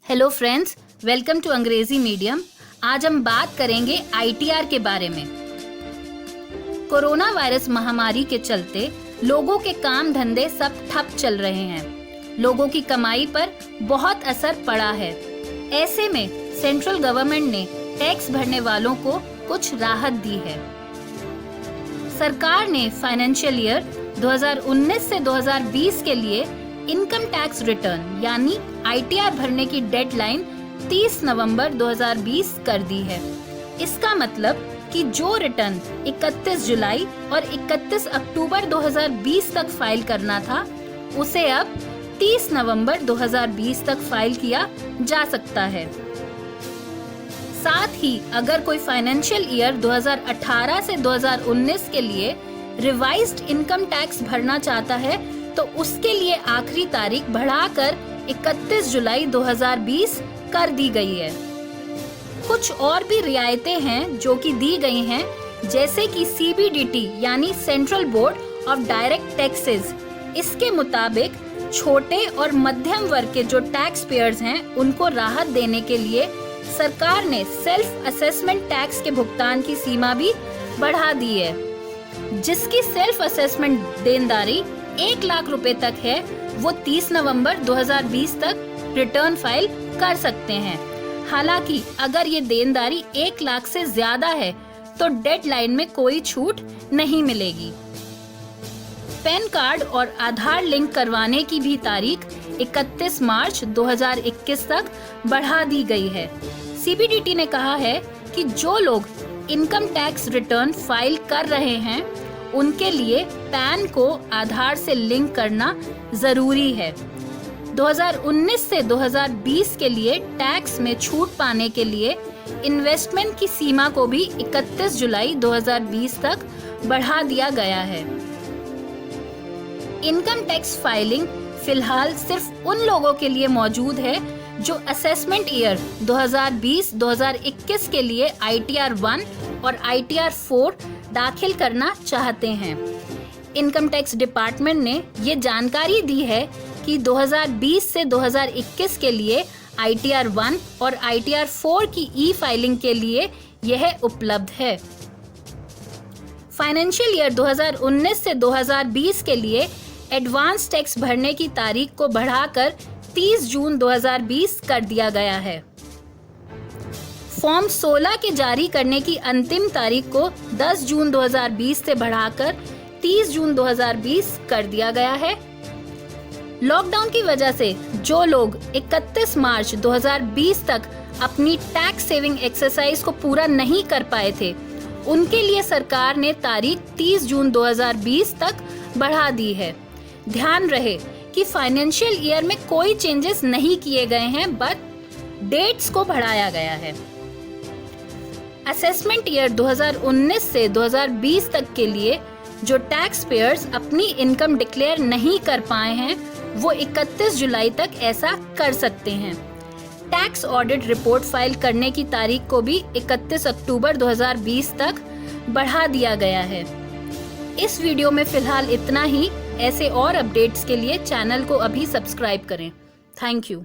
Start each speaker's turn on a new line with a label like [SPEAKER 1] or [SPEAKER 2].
[SPEAKER 1] Hello friends, welcome to अंग्रेजी medium. आज हम बात करेंगे आईटीआर के बारे में। कोरोना वायरस महामारी के चलते लोगों के काम धंधे सब ठप चल रहे हैं। लोगों की कमाई पर बहुत असर पड़ा है। ऐसे में सेंट्रल गवर्नमेंट ने टैक्स भरने वालों को कुछ राहत दी है। सरकार ने फाइनेंशियल ईयर 2019 से 2020 के लिए इनकम टैक्स रिटर्न यानी आईटीआर भरने की डेडलाइन 30 नवंबर 2020 कर दी है। इसका मतलब कि जो रिटर्न 31 जुलाई और 31 अक्टूबर 2020 तक फाइल करना था, उसे अब 30 नवंबर 2020 तक फाइल किया जा सकता है। साथ ही अगर कोई फाइनेंशियल ईयर 2018 से 2019 के लिए रिवाइज्ड इनकम टैक्स भरना चाहता है तो उसके लिए आखिरी तारीख बढ़ाकर 31 जुलाई 2020 कर दी गई है। कुछ और भी रियायतें हैं जो कि दी गई हैं, जैसे कि सीबीडीटी यानी central board of direct taxes. इसके मुताबिक छोटे और मध्यम वर्ग के जो टैक्स पेयर्स हैं, उनको राहत देने के लिए सरकार ने सेल्फ असेसमेंट टैक्स के भुगतान की सीमा भी बढ़ा दी है। जिसकी सेल्फ असेसमेंट देनदारी 1 लाख रुपए तक है, वो 30 नवंबर 2020 तक रिटर्न फाइल कर सकते हैं। हालांकि अगर ये देनदारी 1 लाख से ज्यादा है तो डेडलाइन में कोई छूट नहीं मिलेगी। पैन कार्ड और आधार लिंक करवाने की भी तारीख 31 मार्च 2021 तक बढ़ा दी गई है। सीबीडीटी ने कहा है कि जो लोग इनकम टैक्स रिटर्न फाइल कर रहे हैं, उनके लिए पैन को आधार से लिंक करना जरूरी है। 2019 से 2020 के लिए टैक्स में छूट पाने के लिए इन्वेस्टमेंट की सीमा को भी 31 जुलाई 2020 तक बढ़ा दिया गया है। इनकम टैक्स फाइलिंग फिलहाल सिर्फ उन लोगों के लिए मौजूद है जो असेसमेंट ईयर 2020-2021 के लिए आईटीआर 1 और आईटीआर 4 दाखिल करना चाहते हैं। इनकम टैक्स डिपार्टमेंट ने ये जानकारी दी है कि 2020 से 2021 के लिए आईटीआर 1 और आईटीआर 4 की ई फाइलिंग के लिए यह उपलब्ध है। फाइनेंशियल ईयर 2019 से 2020 के लिए एडवांस टैक्स भरने की तारीख को बढ़ाकर 30 जून 2020 कर दिया गया है। फॉर्म 16 के जारी करने की अंतिम तारीख को 10 जून 2020 से बढ़ाकर 30 जून 2020 कर दिया गया है। लॉकडाउन की वजह से जो लोग 31 मार्च 2020 तक अपनी टैक्स सेविंग एक्सरसाइज को पूरा नहीं कर पाए थे, उनके लिए सरकार ने तारीख 30 जून 2020 तक बढ़ा दी है। ध्यान रहे कि फाइनेंशियल ईयर में कोई चेंजेस नहीं किए गए हैं, बट डेट्स को बढ़ाया गया है। असेसमेंट ईयर 2019 से 2020 तक के लिए जो टैक्स पेयर्स अपनी इनकम डिक्लेयर नहीं कर पाए हैं, वो 31 जुलाई तक ऐसा कर सकते हैं। टैक्स ऑडिट रिपोर्ट फाइल करने की तारीख को भी 31 अक्टूबर 2020 तक बढ़ा दिया गया है। इस वीडियो में फिलहाल इतना ही। ऐसे और अपडेट्स के लिए चैनल को अभी सब्सक्राइब करें। Thank you.